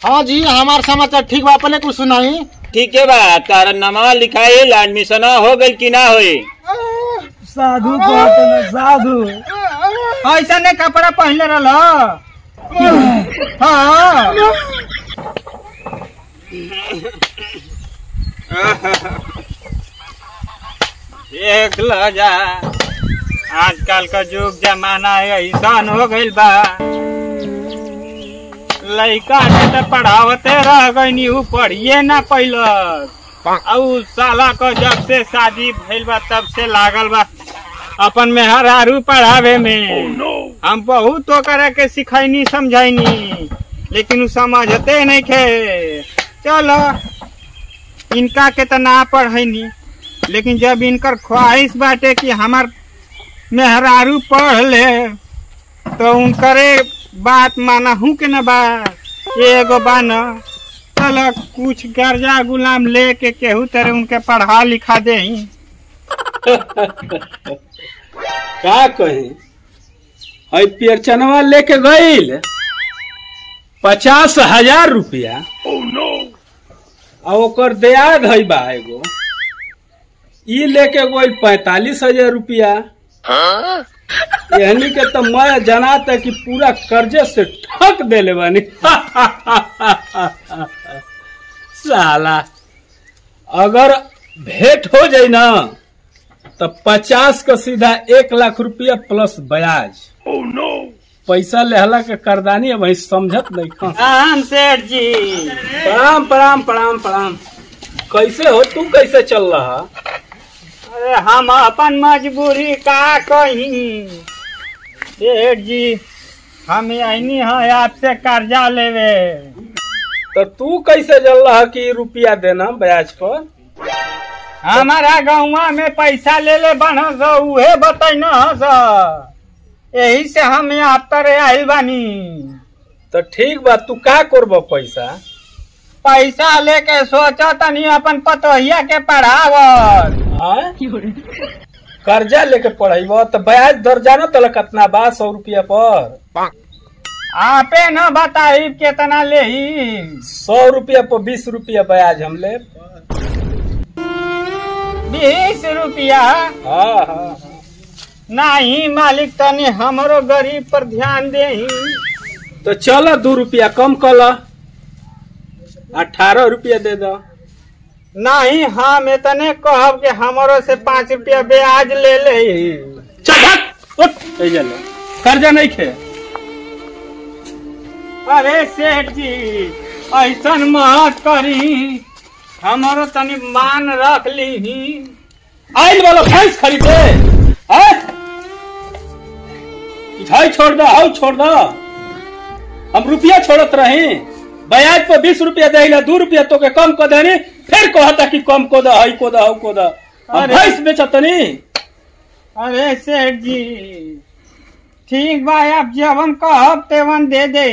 हाँ जी, हमार समाचार ठीक बा। अपने कुछ सुनाई। ठीक है बा। तारा नामा लिखाई एडमिशन हो गई कि ना होई? साधु कहते न साधु ऐसा ने कपड़ा पहनले रहल। हाँ देख लो जा, आजकल का युग जमाना ऐसा हो गइल बा। लड़का के तो पढ़ावते रह गई, उ पढ़िए ना पैलस। और साला को जब से शादी भइल बा तब से लागल बा अपन मेहरारू पढ़ावे में। हम बहुत तो करे के सिखैनी समझैनी, लेकिन उ समझते नहीं खे। चलो इनका के तो ना पढ़ैनी, लेकिन जब इनकर ख्वाहिश बाटे कि हमार मेहरारू पढ़ ले तो उनकरे बात माना हूँ के न बा। एगो बा न, चलो कुछ कर्जा गुलाम लेके केहू तरह उनके पढ़ा लिखा दे। का कही है पेरचनवा लेके गईल 50,000 रुपया। आ ओकर दयाद है बा एगो, ई लेके गईल 45,000 रुपया। यहनी के तो मैं जनाता कि पूरा कर्जे से ठक देले बानी। साला अगर भेंट हो जाए ना तो 50 का सीधा 1 लाख रुपया प्लस ब्याज। पैसा लेहला के करदानी अब समझत नहीं खा। राम सेठ जी, प्रणाम प्रणाम प्रणाम प्रणाम। कैसे हो तू, कैसे चल रहा? अरे हम अपन मजबूरी का कही सेठ जी, हम यही है आपसे कर्जा लेवे। तो तू कैसे चल रहा कि रुपया देना ब्याज पर? हमारा गाँव में पैसा ले ले बन उहे बतैन, यही से हम आप तरे आइल बानी। तो ठीक बा, तू का करब पैसा? पैसा लेके सोचा तनी अपन पतोहिया के पढ़ावत। कर्जा लेके पढ़ाईब तो ब्याज दर जानो तल कितना बा? 100 रुपया पर। आपे न बताई कितना ले? 100 रुपया पर 20 रुपया ब्याज हम ले। 20 रुपया? हाँ हाँ। नहीं मालिक, तनी हमरो गरीब पर ध्यान दे। तो चलो 2 रुपया कम कर, 18 रुपया दे दो। नहीं, हम इतने कहब कि हमरो से 5 रुपया ब्याज ले ले। चल कर्जा नहीं खे। अरे सेठ जी, ऐसा मत करी, हमरो तनी मान रख ली। आइल वाला भैंस खरीदे छोड़ दो, हाउ छोड़ दो। हम रुपया छोड़त रही, ब्याज पर 20 रुपया दे, 2 रुपया तो के कम कर देनी। फिर कहता कि कम को दो, हाई को दो, हाउ को दो। भैंस बेचतनी। अरे सेठ जी, ठीक बा, आप जवन कहब तेवन दे दे,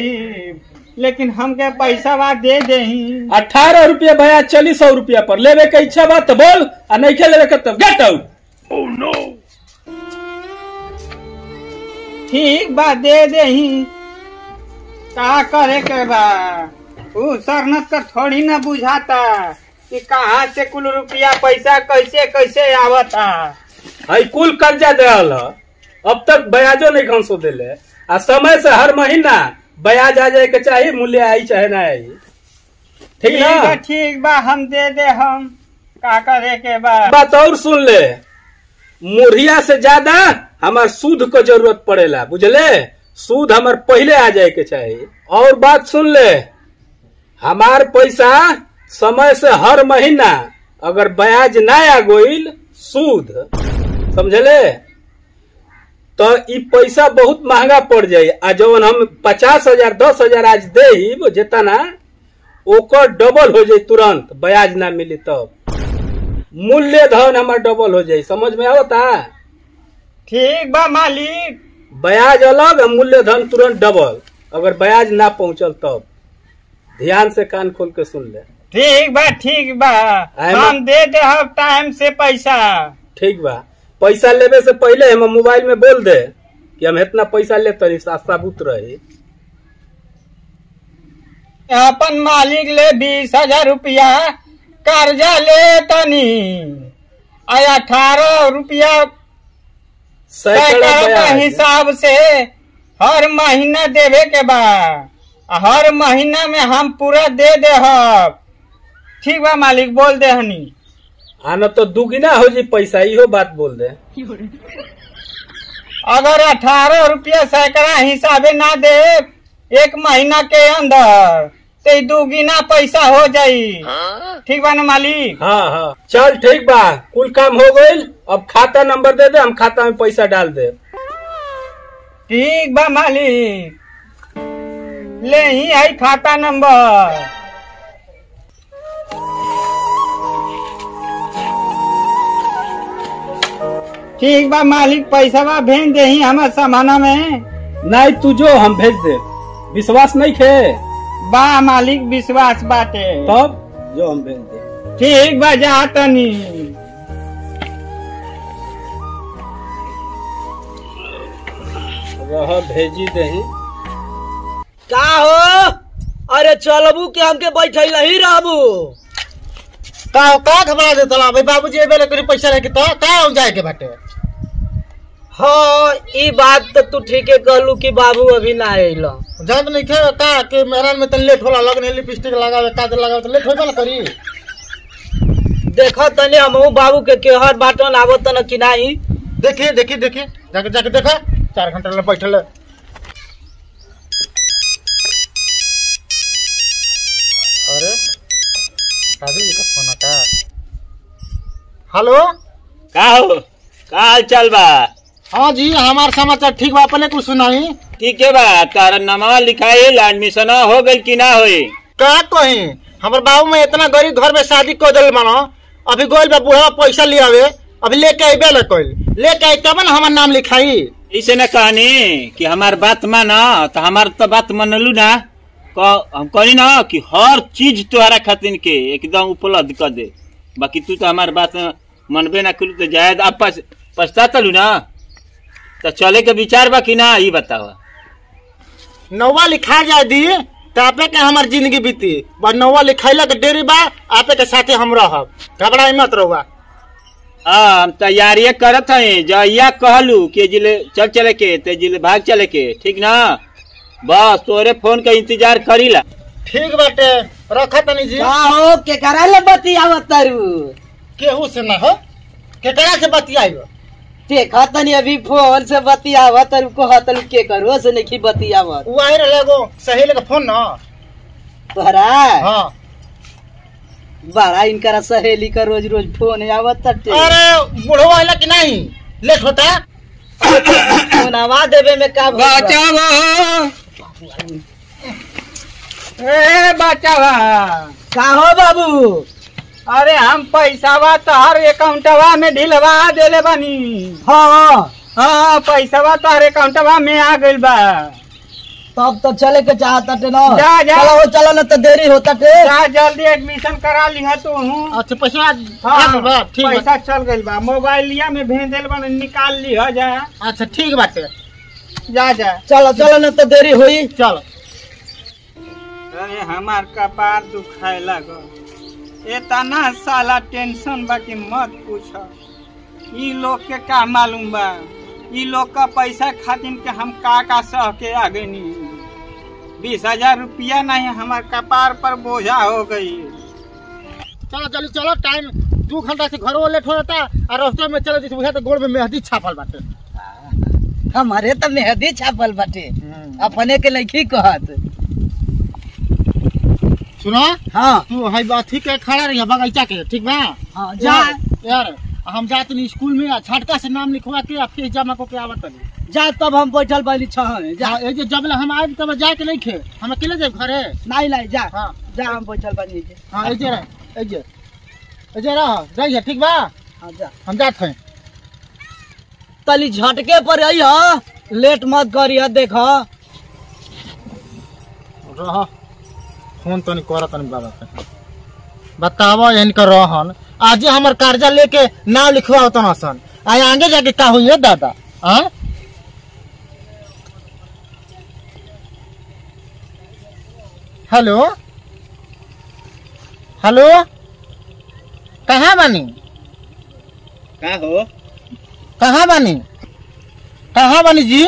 लेकिन हमके पैसा बा दे दे। 18 रुपया ब्याज, 100 रुपया पर। लेवे के इच्छा बात तो बोल, और नहीं खे लेवे के तो गेट आउट। Oh no. ठीक बा, दे दे। का करे के बा? उ सरनत का थोड़ी ना बुझाता कि कहाँ से कुल रुपया पैसा कैसे कैसे आवता। हाई कुल कर्जा देल, अब तक ब्याजो नहीं घंसो देले। आ समय से हर महीना ब्याज आ जाए के चाहिए, मूल्य आई चाहे ना आई। ठीक ना? ठीक बा, हम दे दे। हम का करे के बा? बात और सुन ले, मुर्हिया से ज्यादा हमार सूद को जरूरत पड़ेला, बुझले? सूद हमार पहले आ जाए के चाहिए। और बात सुन ले, हमार पैसा समय से हर महीना अगर ब्याज ना आ गईल सूद, समझले, तो ई पैसा बहुत महंगा पड़ जाये। आ जवन हम 50,000 10,000 आज दे जितना, ओकर डबल हो जाये तुरंत, ब्याज ना मिली तब। मूल्य धन हमार डबल हो जाये, समझ में आवता? ठीक बा मालिक। ब्याज अलग, मूल्य धन तुरंत डबल, अगर ब्याज ना पहुंचल तब। ध्यान से कान खोल के सुन ले। ठीक बा, ठीक बा, हम दे दे हम टाइम से पैसा। ठीक बा, पैसा लेवे से पहले हम मोबाइल में बोल दे कि हम इतना पैसा ले, तनी साबुत रही। अपन मालिक ले 20,000 रुपया कर्जा ले तनी 18 रुपया सैकड़ा का हिसाब से हर महीना देवे के बा। हर महीना में हम पूरा दे हब। ठीक बा मालिक, बोल दे हनी। आना तो दुगुना हो जी पैसा, इहो बात बोल दे। अगर 18 रुपया सैकड़ा हिसाबे ना दे एक महीना के अंदर तो दुगुना पैसा हो जाई। ठीक बा ना मालिक? हाँ हाँ चल ठीक बा, कुल काम हो गईल। अब खाता नंबर दे दे, हम खाता में पैसा डाल दे। ठीक बा मालिक, ले ही आई खाता नंबर। ठीक बा मालिक, पैसा बा भेज दे ही हमारे सामाना में। नहीं तू जो हम भेज दे, विश्वास नहीं खे? बा मालिक विश्वास बाटे। तब जो हम भेज दे। ठीक बा जा तनी। रह भेजी दही। का हो? अरे चलबू के हमके बैठे ही रहबू। का घबरा देता भाई? बाबूजी ए बेले करी पैसा लेके तो का जाए के बाटे। हाँ ई बात तो तू ठीक है कहलू कि बाबू अभी ना आइलो। जानत नहीं खे का के मेहरान में त लेट होला, लगने लिपस्टिक लगावे काजल लगावे तो लेट होबे ना करी। देखो तने हमहू बाबू के केहर बाटन आवत न कि नाही। देखिए देखिए देखिए जाके जाके देखा 4 घंटा ले बैठल है। अरे काजल जी का फोन आता। हेलो का हो? का हाल चाल बा? हाँ जी हमार समाचार ठीक बा, अपने कुछ सुनाई। ठीक है बा, तारा नामा लिखाइल एडमिशन हो गई कि ना होई? का कही हमार बाबू में इतना गरीब घर में शादी कर दिल मानो, अभी गोल बा बुढ़ा पैसा ले आवे, अभी लेके आइबे ना कोई लेके आई तब ना हमार नाम लिखाई। इसे न कहनी कि हमार बात माना तो हमार तो बात मनलू ना। हम कहनी ना कि हर चीज तुम्हारा खातिर के एकदम उपलब्ध कर दे, बाकी तू तो हमार बात मनबे ना करू तो जायद आप पछता लू ना। तो चले के विचार बा कि ना, ये बतावा। नौवा लिखा जाए दी तापे के हमार जिंदगी बीती, बस नौवा लिखाइला के डेरी बा, आपे के साथे हम रहब, घबराई मत रहुआ। हाँ हम तैयारी करत है, जहिया कहलू कि जिले चल चले के ते जिले भाग चले के, ठीक ना? बस तोरे फोन का इंतजार करीला। ठीक बाटे रखा तनी जी। का हो के कराले बतियावत तारू? केहू से ना हो, केकरा से बतियाइबो? देखा तनी अभी फोन से बतियावत तारू को हतल के करो से नहीं बतियावत। उ आई रहले गो सहेली का फोन ना। तोहरा हां बड़ा इनकरा सहेली का रोज रोज फोन आवत तटे। अरे बुढ़ो आइला कि नहीं? लेट होता फोनवा देवे में का बचावा ए बचावा। का हो बाबू? अरे हम पैसावा तोहर अकाउंटवा में ढिलवा देले बानी। हाँ हाँ पैसावा तोहर अकाउंटवा में आ गइल बा। तब तो चले के चाहता टे ना। जा जा चलो चलो ना तो देरी होता टे। जा जल्दी एडमिशन करा लिहा तू। अच्छा पैसा हाँ बा ठीक बा। पैसा चल गइल बा, मोबाइलिया में भेज देल बा, निकाल लिहा जा। अच्छा ठीक बाटे जा जा चलो चलो ना तो देरी हुई। चल। अरे हमार कपार दुखाए लगो, इतना साला टेंशन बा कि मत पूछ। ई लोग के का मालूम बा, ई लोग का पैसा खातिर के हम का सह के आ गई। 20,000 रुपया नहीं, हमार कपार पर बोझा हो गई। चलो चलो चलो, टाइम 2 घंटा से घरों लेट हो जाता और रास्ते में चले बुझा तो गोड़ में मेहंदी छापल बाटे। हमारे तो मेहंदी छापल बाटे, अपने के नहीं कहत। सुनो हाँ तू हाई बात ठीक है, खड़ा रही बगीचा के, ठीक बा? हाँ जा यार हम जाते नहीं स्कूल में, छटका से नाम लिखवा के फीस जमा करके आवत नहीं। जा तब हम बैठल बानी छह जा। जब हम आए तब जाए के नहीं खे, हम अकेले जाए घरे। नहीं नहीं जा। हाँ जा हम बैठल बानी। हाँ एजे रह एजे रह जाइए, ठीक बा? हाँ जा हम जाते हैं। तली झटके पर आई हा, लेट मत करिए। देखो रह फोन तो नहीं करत नहीं बाबा के, बतावा इनका रहन। आज हमार कर्जा लेके नाम लिखवा होता ना सन, आए आगे जाके का हुई दादा? हाँ हेलो हेलो, कहाँ बानी? का हो? कहाँ बानी? कहाँ बानी जी?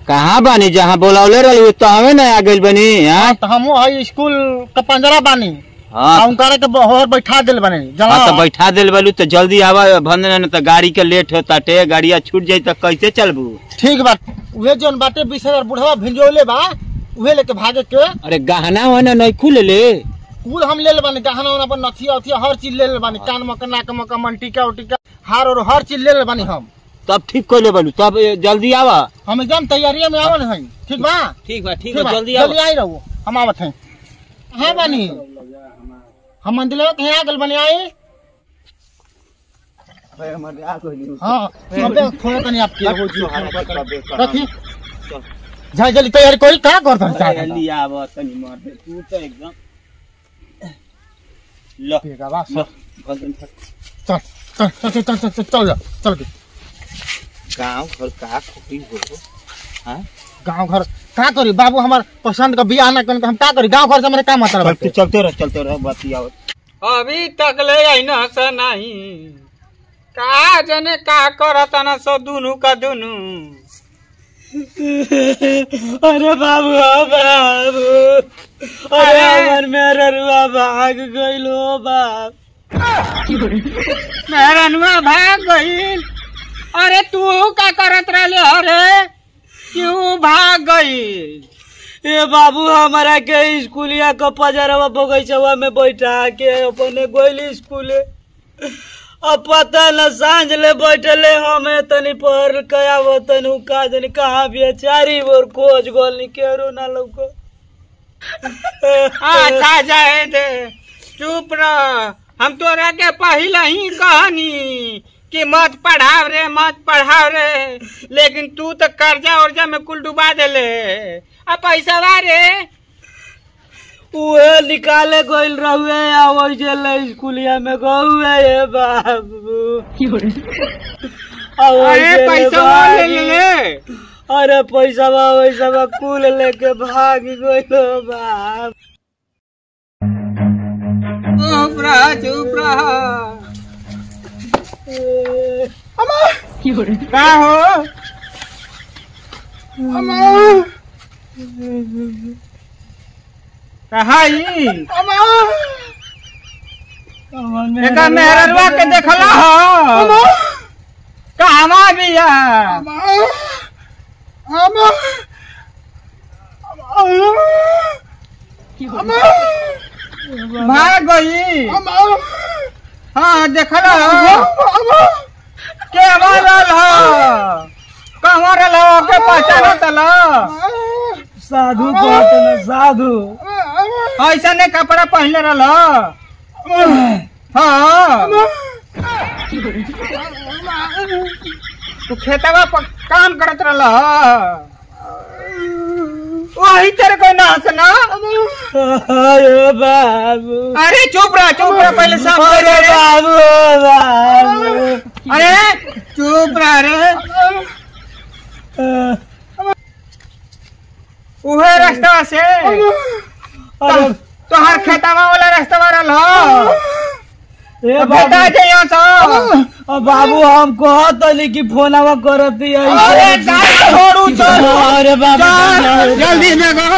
कहाँ बानी? जहाँ बोलावले रही तो हमें ना आ गइल बनी। हाँ तो हम हाई स्कूल का पंजरा बानी। हाँ उनका के बहर बैठा दिल बने। तो बैठा दिल बलू तो जल्दी आवा भंदन तो गाड़ी के लेट होता टे, गाड़िया छूट जाई तो कैसे चलबू? ठीक बात। उहे जोन बाटे 20,000 बुढ़वा भिंजोले बा उहे लेके भागे के। अरे गहना वहना नहीं खुल ले? कुल हम ले बानी, गहना वहना अपन नथिया उथिया हर चीज ले बानी, कान मका नाक मका मंटिका उटिका हार और हर चीज ले बानी हम। तब ठीक कर ले बलू, तब जल्दी आवा। हम एकदम तैयारी में आवन है। ठीक बा? ठीक बा जल्दी आई रहो, हम आवत हैं। कहाँ बानी? हम मंदिर कहीं आ गल बनी आई। हाँ थोड़ा कहीं आपकी रखी जाए जल्दी तैयारी कोई क्या करता है? जल्दी आवा तनी मार दे तू तो एकदम लो चल चल चल चल चल चल जा चल के गांव घर का खुशी हो। हां गांव घर का करी बाबू, हमार पसंद का बियाह ना कर हम का करी? गांव घर से हमारे का मतलब? चलते रह बतिया। अभी तक ले आई ना सा नहीं का जने का करत ना सो दुनु का दुनु। अरे बाबू अरे हमर मेरा रुआ भाग गइलो बाप। मेरा रुआ भाग गइल? अरे तू का करत रहले? अरे क्यों भाग गइल? ए बाबू हमारा के स्कूलिया का पजरवा बगैचवा में बैठा के अपने गोइल स्कूले। अब पता न सांझ ले बैठले हमें तनी पर कया तनी का जनी कहाँ बेचारी और खोज गोल केरो ना लौको। अच्छा जाए दे, चुप रह। हम तोरा के पहले ही कहानी कि मत पढ़ाव रे, लेकिन तू तो कर्जा उर्जा में कुल डुबा देले। अब पैसा रे उहे निकाले गइल रहुए आ स्कूलिया में गहुए बाबू। अरे पैसा ले। अरे पैसा कुल लेके भाग गइल बाप। चुप रहा का हो? कहा मेहरवा के देखला हो कहवा बिया? भाग गई। हाँ देखला के रहल हो? कहवा रहल हो के पहचानत ला? साधु कहते न साधु। ऐसा ने कपड़ा पहनले रहल? हाँ तू खेतवा पर काम करत रहल? वही तेरे को ना हंसना। अरे बाबू अरे चुप रह पहले सब। अरे बाबू अरे चुप रह रे। उहे रास्ता से तोहार खेतवा वाला रास्ता रहल? बता दे यहाँ से। बाबू हम कहतली कि फोनवा करत अरे छोड़ू चल। अरे बाबू जल्दी में गो।